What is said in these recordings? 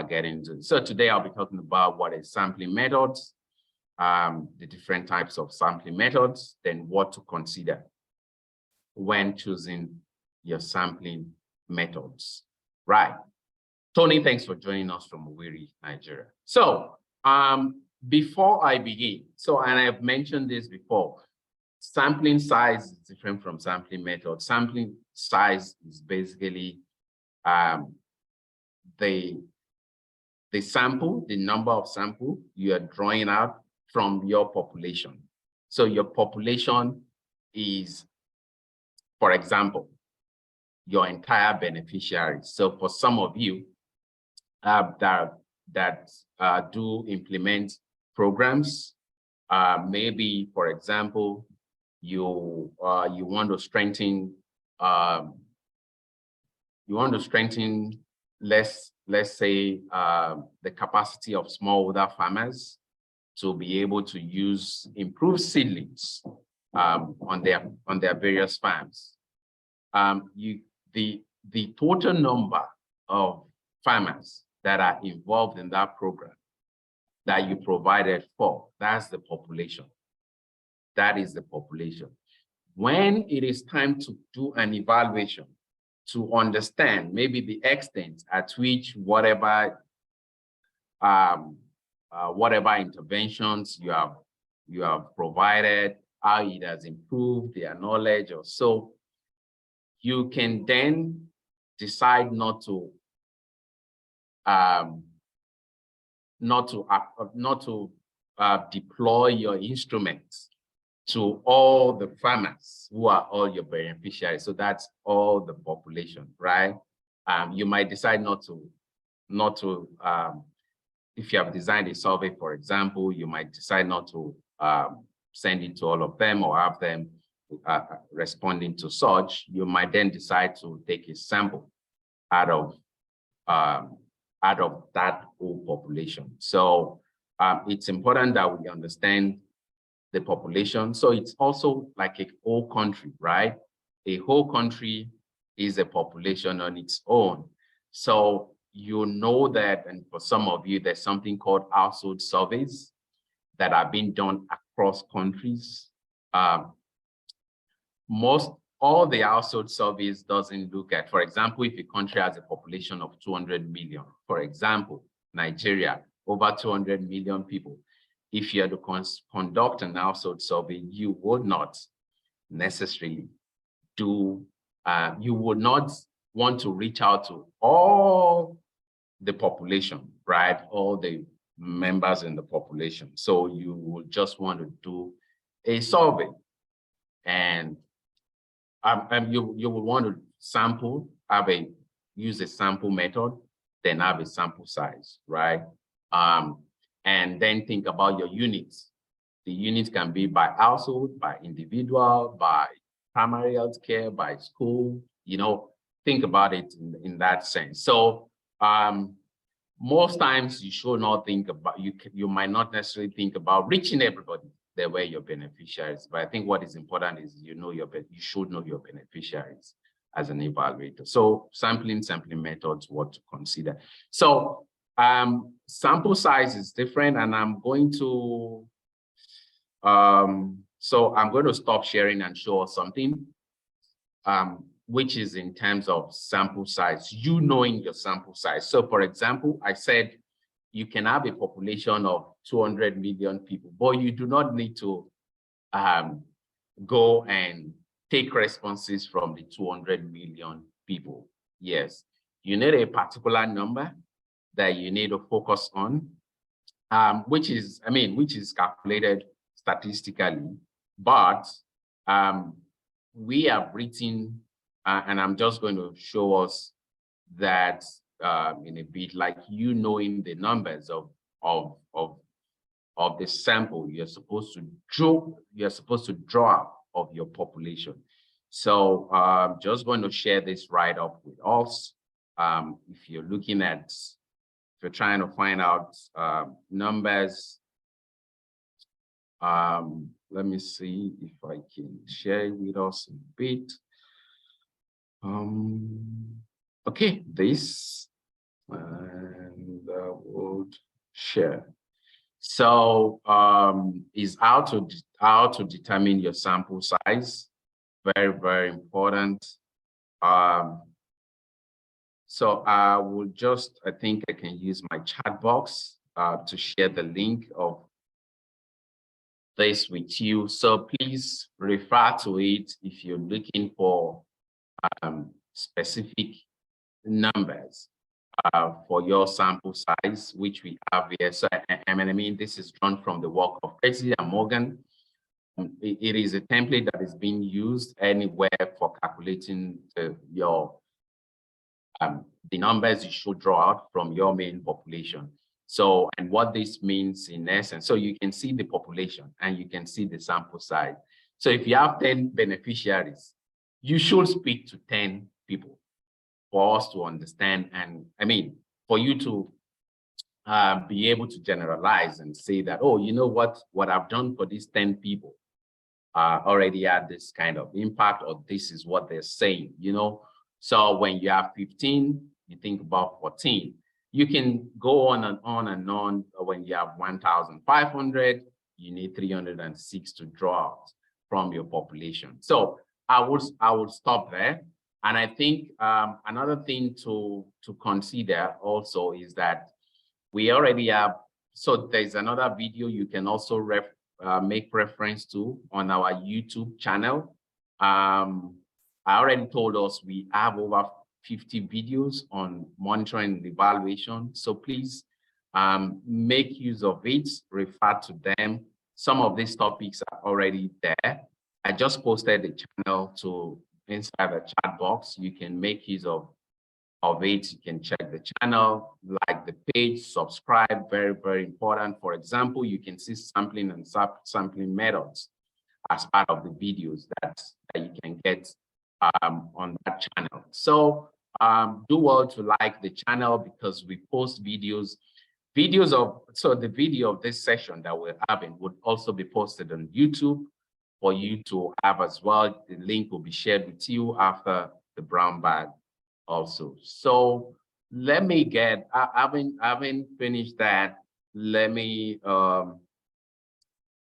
get into. So today I'll be talking about what is sampling methods, the different types of sampling methods, then what to consider when choosing your sampling methods. Right. Tony, thanks for joining us from Owerri, Nigeria. So before I begin, and I've mentioned this before, sampling size is different from sampling method. Sampling size is basically the sample, the number of sample you are drawing out from your population. So your population is, for example, your entire beneficiaries. So for some of you that do implement programs, maybe, for example, you want to strengthen let's say the capacity of smallholder farmers to be able to use improved seedlings on their various farms. The total number of farmers that are involved in that program that you provided for, that's the population. That is the population. When it is time to do an evaluation to understand maybe the extent at which whatever interventions you have provided, how it has improved their knowledge or so, you can then decide not to deploy your instruments to all the farmers who are all your beneficiaries. So that's all the population, right? You might decide not to, if you have designed a survey, for example, you might decide not to send it to all of them or have them responding to such. You might then decide to take a sample out of that whole population. So it's important that we understand the population. So it's also like a whole country, right? A whole country is a population on its own. So you know that, and for some of you, there's something called household surveys that are being done across countries. All the household surveys doesn't look at, for example, if a country has a population of 200 million, for example, Nigeria, over 200 million people. If you are to conduct an household survey, you would not necessarily you would not want to reach out to all the population, right? All the members in the population. So you would just want to do a survey, and you will want to sample, use a sample method, then have a sample size, right? And then think about your units. The units can be by household, by individual, by primary health care, by school, think about it in that sense. So most times you should not think about, you might not necessarily think about reaching everybody. They were your beneficiaries, but I think what is important is you should know your beneficiaries as an evaluator. So sampling methods, what to consider. So sample size is different, and I'm going to stop sharing and show us something, which is in terms of sample size, you knowing your sample size. So for example, I said you can have a population of 200 million people, but you do not need to go and take responses from the 200 million people. Yes, you need a particular number that you need to focus on, which is calculated statistically, but we have written, and I'm just going to show us that in a bit, like knowing the numbers of the sample you're supposed to draw of your population. So I'm just going to share this right up with us. If you're trying to find out numbers, let me see if I can share it with us a bit. Okay, this, and would share. So is how to determine your sample size. Very, very important. So I will just, I think I can use my chat box to share the link of this with you. So please refer to it if you're looking for specific numbers for your sample size, which we have here. So I mean, this is drawn from the work of Tracy and Morgan. It is a template that is being used anywhere for calculating the numbers you should draw out from your main population. So, and what this means in essence, so you can see the population and you can see the sample size. So if you have 10 beneficiaries, you should speak to 10 people for us to understand. And I mean, for you to be able to generalize and say that, oh, you know what I've done for these 10 people already had this kind of impact, or this is what they're saying, you know. So when you have 15, you think about 14. You can go on and on and on. When you have 1,500, you need 306 to draw out from your population. So I would stop there. And I think another thing to consider also is that we already have, so there's another video you can also make reference to on our YouTube channel. I already told us we have over 50 videos on monitoring and evaluation. So please make use of it, refer to them. Some of these topics are already there. I just posted the channel to inside the chat box. You can make use of it. You can check the channel, like the page, subscribe, very, very important. For example, you can see sampling and sampling methods as part of the videos that you can get on that channel. So do well to like the channel because we post videos of, so the video of this session that we're having would also be posted on YouTube for you to have as well. The link will be shared with you after the brown bag also. So let me get, having finished that, let me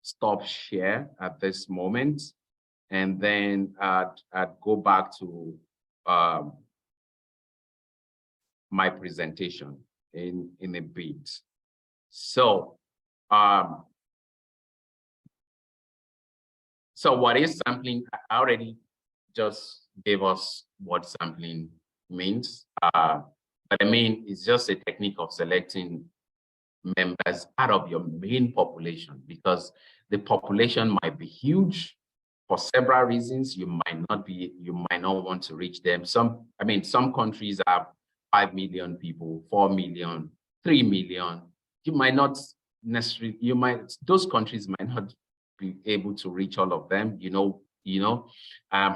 stop share at this moment. And then I'd go back to my presentation in a bit. So, so what is sampling? I already just gave us what sampling means. But I mean, it's just a technique of selecting members out of your main population, because the population might be huge. For several reasons, you might not want to reach them. Some countries have 5 million people, 4 million, 3 million. You might not necessarily, those countries might not be able to reach all of them,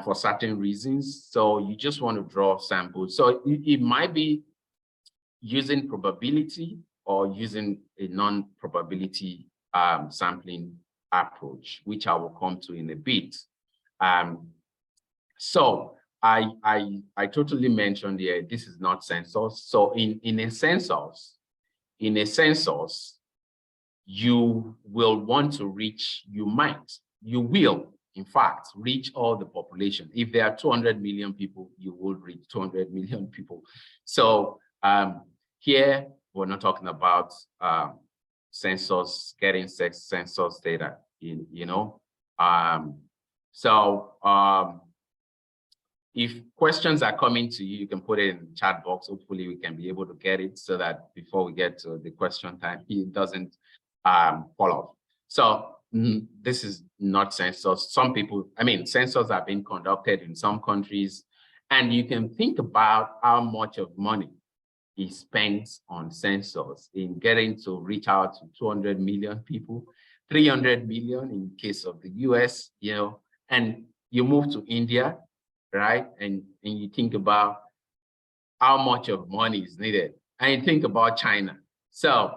for certain reasons. So you just want to draw samples. So it might be using probability or using a non-probability sampling approach, which I will come to in a bit. So I totally mentioned here, this is not census. So in a census, you will want to reach, you will, in fact, reach all the population. If there are 200 million people, you will reach 200 million people. So here, we're not talking about census, getting census data, if questions are coming to you, you can put it in the chat box. Hopefully we can be able to get it so that before we get to the question time, it doesn't fall off. So this is not census. Some people, census are being conducted in some countries, and you can think about how much of money is spent on census in getting to reach out to 200 million people, 300 million in case of the US, and you move to India, right? And you think about how much of money is needed, and you think about China. So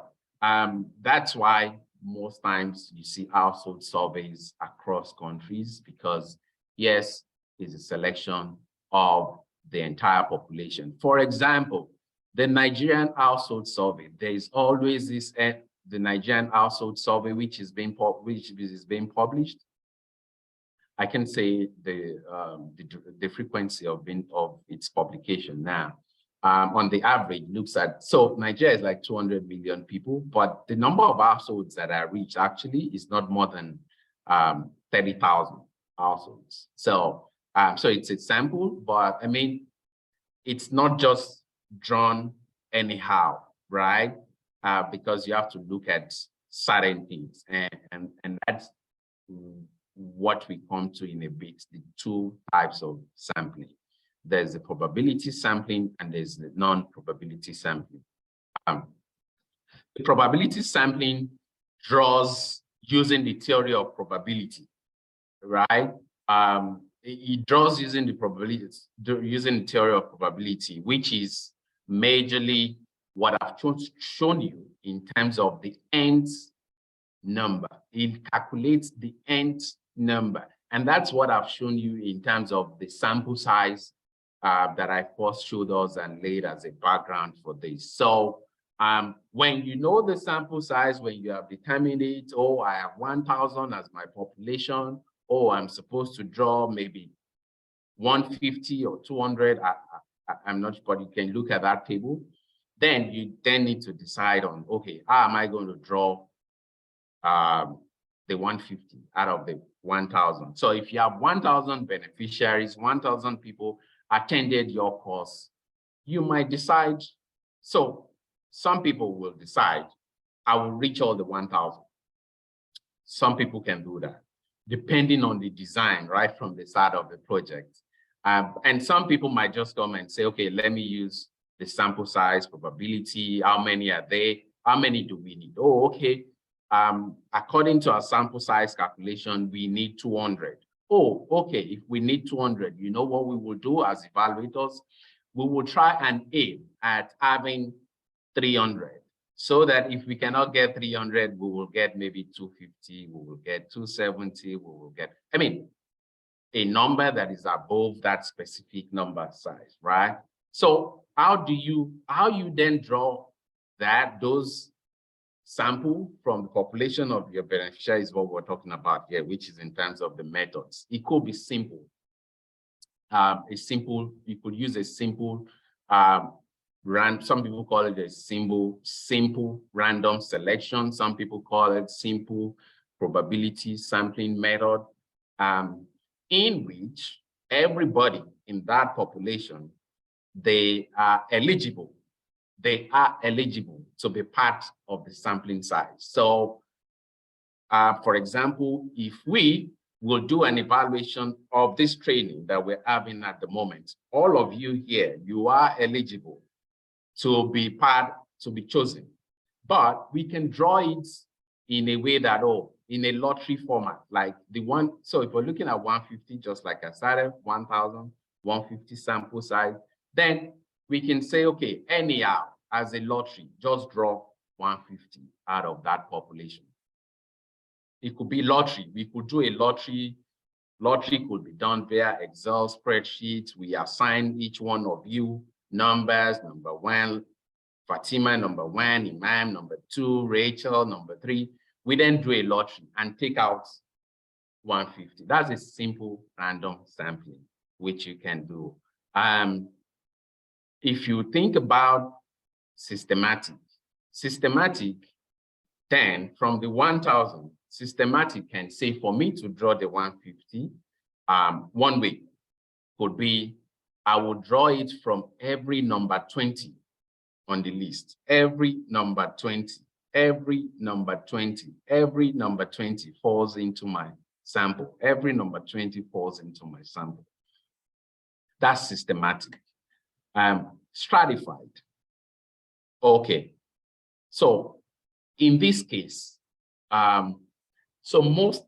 that's why most times you see household surveys across countries, because yes, it's a selection of the entire population. For example, The Nigerian household survey, there is always this, the Nigerian household survey, which is being published. I can say the frequency of its publication now. On the average, looks at, so Nigeria is like 200 million people, but the number of households that are reached actually is not more than 30,000 households. So, so it's a sample, but I mean, it's not just drawn anyhow, right? Because you have to look at certain things, and that's what we come to in a bit, the two types of sampling. There's the probability sampling and there's the non-probability sampling. The probability sampling draws using the theory of probability, right? It draws using the probabilities, using the theory of probability, which is majorly what I've shown you in terms of the nth number. It calculates the nth number. And that's what I've shown you in terms of the sample size that I first showed us and laid as a background for this. So when you know the sample size, when you have determined it, oh, I have 1,000 as my population, oh, I'm supposed to draw maybe 150 or 200, I'm not sure, but you can look at that table. Then you need to decide on, okay, how am I going to draw the 150 out of the 1,000? So if you have 1,000 beneficiaries, 1,000 people attended your course, you might decide, so some people will decide, I will reach all the 1,000. Some people can do that, depending on the design right from the start of the project. And some people might just come and say, okay, let me use the sample size, probability, how many are they? How many do we need? Oh, okay. According to our sample size calculation, we need 200. Oh, okay, if we need 200, you know what we will do as evaluators? We will try and aim at having 300, so that if we cannot get 300, we will get maybe 250, we will get 270, we will get, I mean, a number that is above that specific number size, right? So how you then draw those sample from the population of your beneficiaries is what we're talking about here, which is in terms of the methods. It could be simple. You could use a simple, some people call it a simple random selection. Some people call it simple probability sampling method, in which everybody in that population, they are eligible to be part of the sampling size. So, for example, if we will do an evaluation of this training that we're having at the moment, all of you here, you are eligible to be chosen. But we can draw it in a way that, in a lottery format, like the one, so if we're looking at 150, just like I started, 1,000, 150 sample size, then we can say, okay, anyhow, as a lottery, just draw 150 out of that population. It could be lottery. We could do a lottery. Lottery could be done via Excel spreadsheet. We assign each one of you numbers, number 1, Fatima, number 1, Imam, number 2, Rachel, number 3. We then do a lottery and take out 150. That's a simple random sampling, which you can do. If you think about systematic, then from the 1,000, systematic can say, for me to draw the 150, one way could be, I will draw it from every number 20 on the list, every number 20, every number 20, every number 20 falls into my sample, every number 20 falls into my sample. That's systematic. Stratified. Okay, so in this case, so most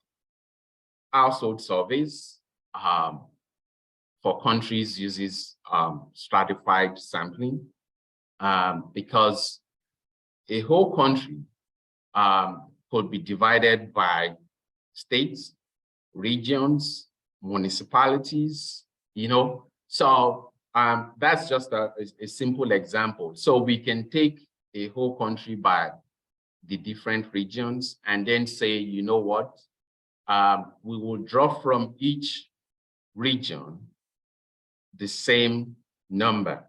household surveys for countries uses stratified sampling because a whole country could be divided by states, regions, municipalities, you know. So That's just a simple example. So we can take a whole country by the different regions and then say, you know what, we will draw from each region the same number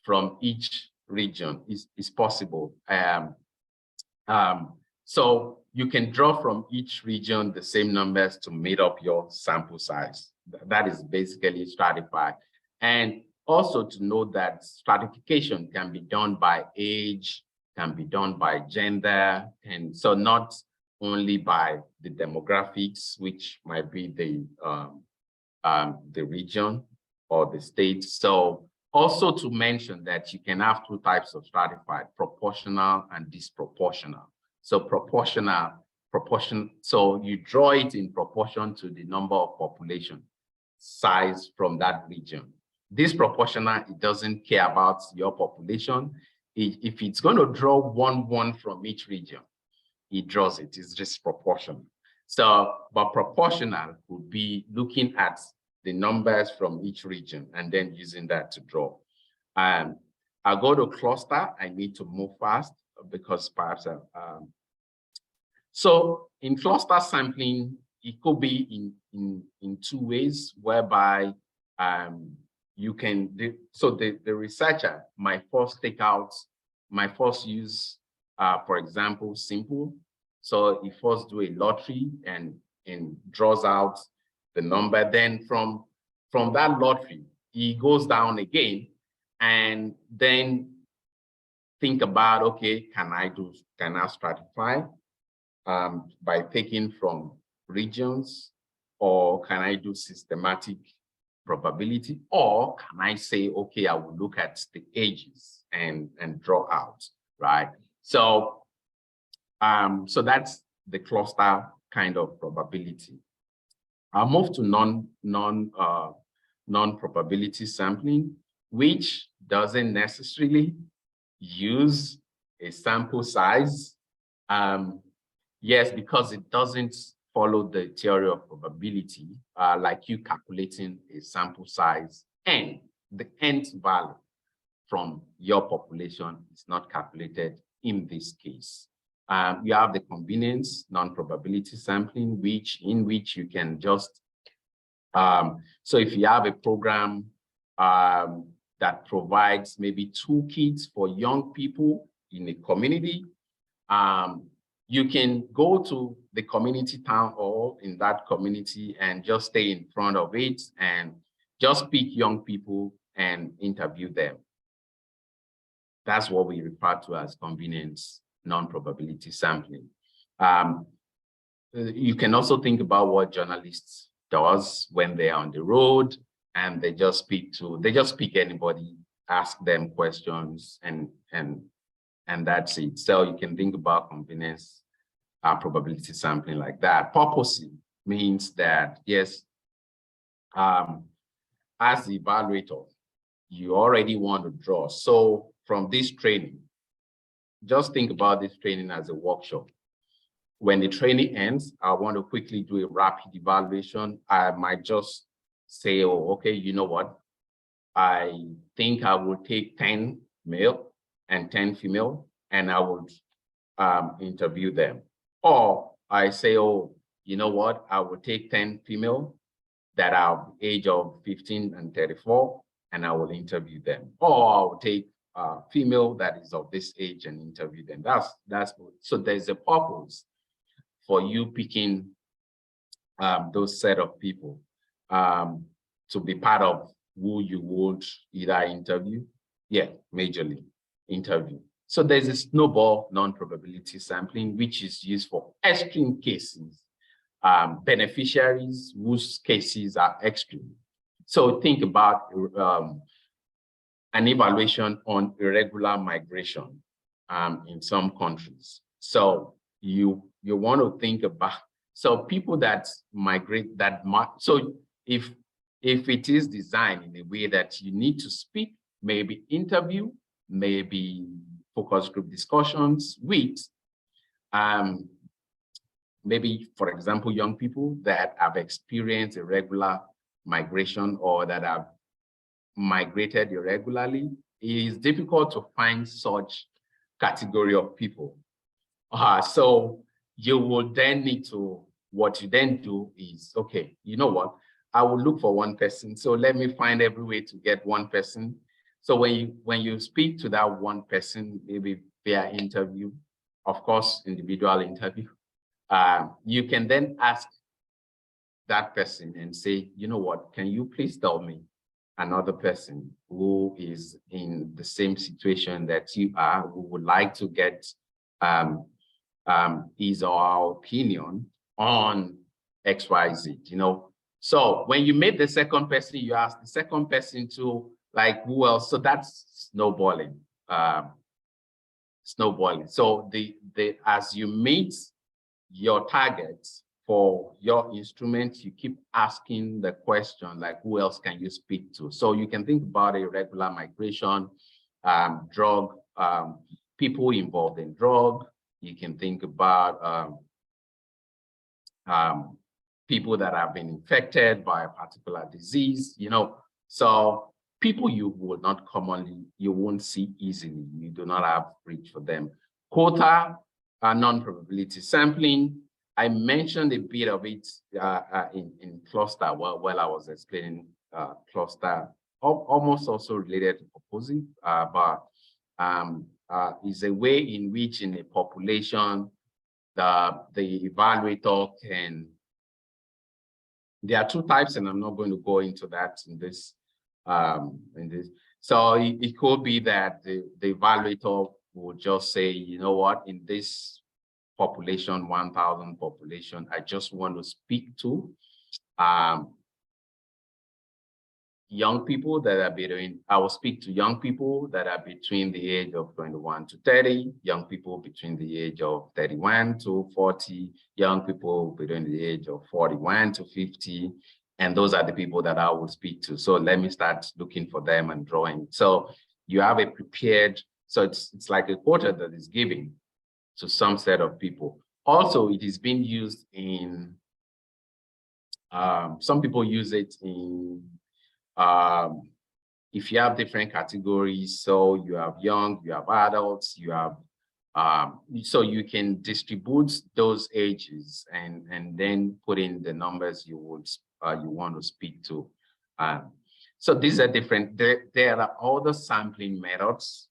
from each region is possible. So you can draw from each region the same numbers to meet up your sample size. That is basically stratified. And also to know that stratification can be done by age, can be done by gender, and so not only by the demographics, which might be the region or the state. So also to mention that you can have two types of stratified, proportional and disproportional. So proportion, so you draw it in proportion to the number of population size from that region. Disproportional, it doesn't care about your population. If it's going to draw one from each region, it draws it. It's disproportional. So, but proportional would be looking at the numbers from each region and then using that to draw. I'll go to cluster. I need to move fast because perhaps so in cluster sampling, it could be in two ways, whereby you can do, so the researcher might first use, for example, simple. So he first do a lottery and draws out the number. Then from that lottery, he goes down again and then think about, okay, can I stratify by taking from regions, or can I do systematic probability, or can I say, okay, I will look at the ages and draw out, right? So so that's the cluster kind of probability. I'll move to non-probability sampling, which doesn't necessarily use a sample size. Yes, because it doesn't follow the theory of probability, like you calculating a sample size and the nth value from your population is not calculated in this case. You have the convenience non-probability sampling, in which you can just, so if you have a program that provides maybe toolkits for young people in a community, you can go to the community town hall in that community and just stay in front of it and just pick young people and interview them. That's what we refer to as convenience non-probability sampling. You can also think about what journalists does when they are on the road and they just pick anybody, ask them questions, and that's it. So you can think about convenience probability sampling like that. Purposely means that, yes, as the evaluator, you already want to draw. So from this training, just think about this training as a workshop. When the training ends, I want to quickly do a rapid evaluation. I might just say, oh, okay, you know what? I think I will take 10 male and 10 female, and I would interview them. Or I say, oh, you know what? I will take 10 female that are age of 15 and 34, and I will interview them. Or I will take female that is of this age and interview them. That's so there's a purpose for you picking those set of people to be part of who you would either interview, majorly interview. So there's a snowball non-probability sampling, which is used for extreme cases, beneficiaries whose cases are extreme. So think about an evaluation on irregular migration in some countries. So you want to think about, so people that migrate, so if it is designed in a way that you need to speak, maybe interview, maybe focus group discussions with maybe, for example, young people that have experienced irregular migration or that have migrated irregularly, it is difficult to find such category of people. So you will then need to, what you then do is, okay, you know what? I will look for one person. So let me find every way to get one person. So when you speak to that one person, maybe via interview, of course, individual interview, you can then ask that person and say, you know what, can you please tell me another person who is in the same situation that you are, who would like to get his or our opinion on XYZ, you know? So when you meet the second person, you ask the second person to, like, who else? So that's snowballing. So as you meet your targets for your instrument, you keep asking the question, like, who else can you speak to? So you can think about irregular migration, drug, people involved in drug. You can think about people that have been infected by a particular disease, you know. So people you will not commonly, you won't see easily. You do not have reach for them. Quota, non-probability sampling. I mentioned a bit of it in cluster while I was explaining cluster, almost also related to proposing, but is a way in which in a population, the evaluator can, there are two types, and I'm not going to go into that in this. So it could be that the evaluator will just say, you know what, in this population, 1,000 population, I just want to speak to young people that are between, I will speak to young people that are between the age of 21 to 30, young people between the age of 31 to 40, young people between the age of 41 to 50. And those are the people that I will speak to. So let me start looking for them and drawing. So you have a prepared, so it's like a quota that is given to some set of people. Also, it is being used in, some people use it in, if you have different categories, so you have young, you have adults, you have, so you can distribute those ages and then put in the numbers you would, you want to speak to. So these are different, there are other sampling methods,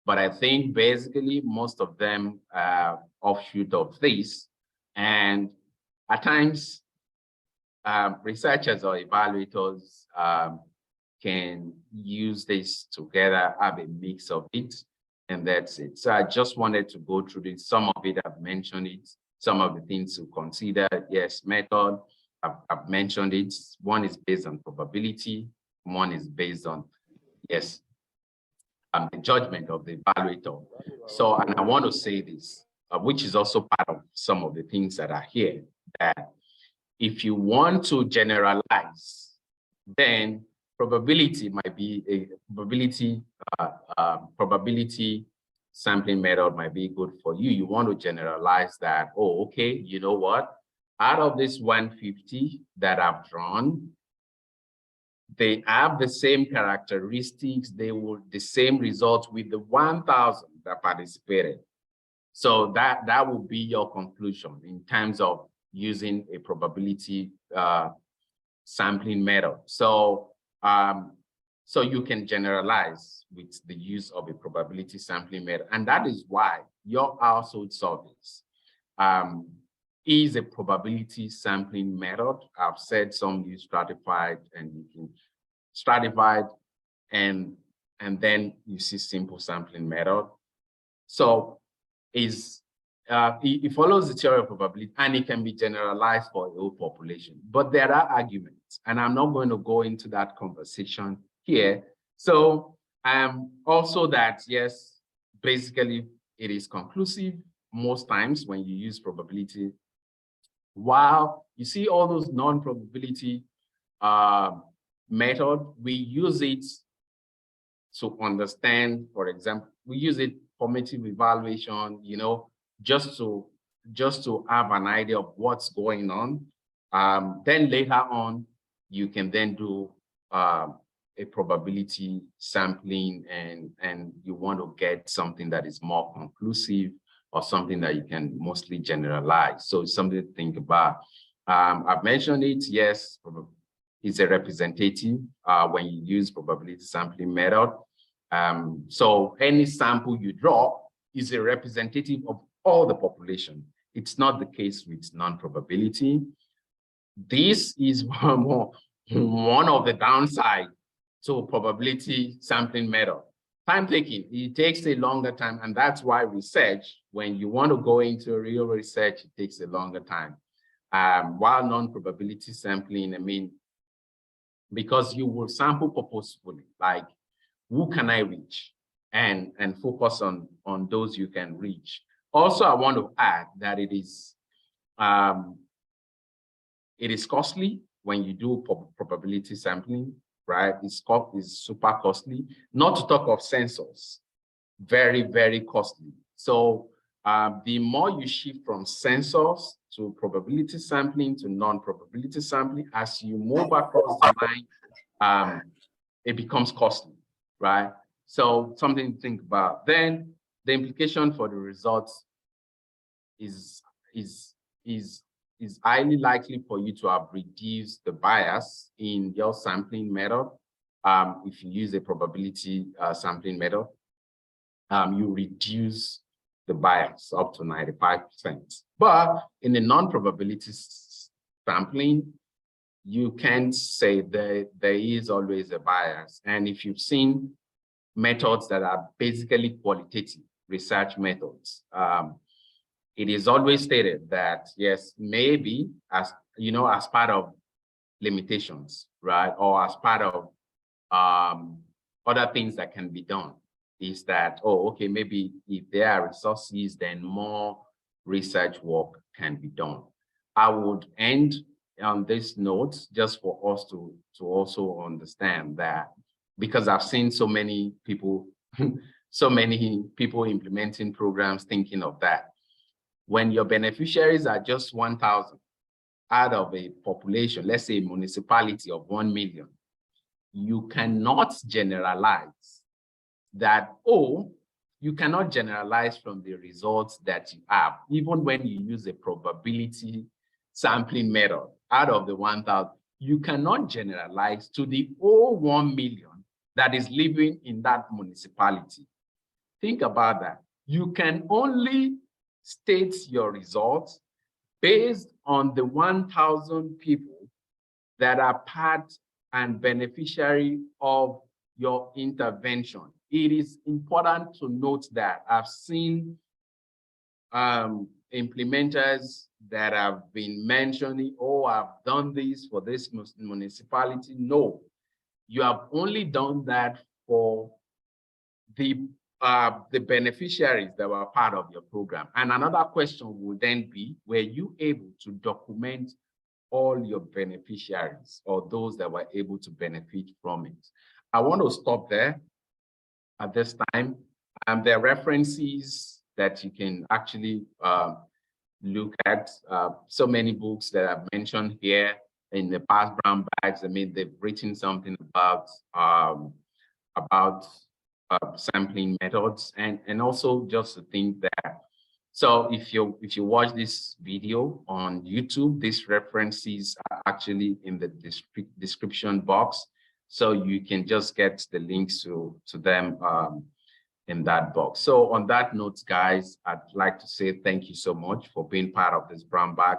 but I think basically most of them are offshoot of this. And at times, researchers or evaluators can use this together, have a mix of it, and that's it. So I just wanted to go through this. Some of it, I've mentioned it. Some of the things to consider, yes, method, I've mentioned it. One is based on probability. One is based on, yes, the judgment of the evaluator. So, and I want to say this, which is also part of some of the things that are here, that if you want to generalize, then probability might be a probability sampling method might be good for you. You want to generalize that, oh, okay, you know what? Out of this 150 that I've drawn, they have the same characteristics, they will the same results with the 1,000 that participated. So that will be your conclusion in terms of using a probability sampling method. So so you can generalize with the use of a probability sampling method, and that is why your household surveys is a probability sampling method. I've said some use stratified, and you can stratified, and then you see simple sampling method. So it follows the theory of probability, and it can be generalized for the whole population. But there are arguments, and I'm not going to go into that conversation here. So also that, yes, basically it is conclusive most times when you use probability. While you see all those non-probability method, we use it to understand, for example, we use it formative evaluation, you know, just to have an idea of what's going on. Then later on, you can then do a probability sampling and you want to get something that is more conclusive or something that you can mostly generalize. So it's something to think about. I've mentioned it, yes, it's a representative when you use probability sampling method. So any sample you draw is a representative of all the population. It's not the case with non-probability. This is one of the downside to probability sampling method. Time taking, it takes a longer time, and that's why research, when you want to go into real research, it takes a longer time. While non-probability sampling, I mean, because you will sample purposefully, like who can I reach, and focus on those you can reach. Also, I want to add that it is costly when you do probability sampling, right? It's super costly, not to talk of sensors, very, very costly. So the more you shift from sensors to probability sampling to non-probability sampling, as you move across the line, it becomes costly, right? So something to think about. Then the implication for the results is highly likely for you to have reduced the bias in your sampling method. If you use a probability sampling method, you reduce the bias up to 95%. But in the non-probability sampling, you can say that there is always a bias. And if you've seen methods that are basically qualitative research methods, it is always stated that, yes, maybe as part of limitations, right? Or as part of other things that can be done, is that, oh, okay, maybe if there are resources, then more research work can be done. I would end on this note just for us to also understand that, because I've seen so many people, implementing programs thinking of that. When your beneficiaries are just 1,000 out of a population, let's say a municipality of 1 million, you cannot generalize that, oh, you cannot generalize from the results that you have, even when you use a probability sampling method out of the 1,000, you cannot generalize to the whole 1 million that is living in that municipality. Think about that. You can only state your results based on the 1,000 people that are part and beneficiary of your intervention. It is important to note that I've seen implementers that have been mentioning, oh, I've done this for this municipality. No, you have only done that for the beneficiaries that were part of your program. And another question would then be, were you able to document all your beneficiaries or those that were able to benefit from it? I want to stop there at this time. There are references that you can actually look at. So many books that I've mentioned here in the past, brown bags. I mean, they've written something about sampling methods, and also just to think that. So if you watch this video on YouTube, these references are actually in the description box, so you can just get the links to them in that box. So on that note, guys, I'd like to say thank you so much for being part of this brown bag.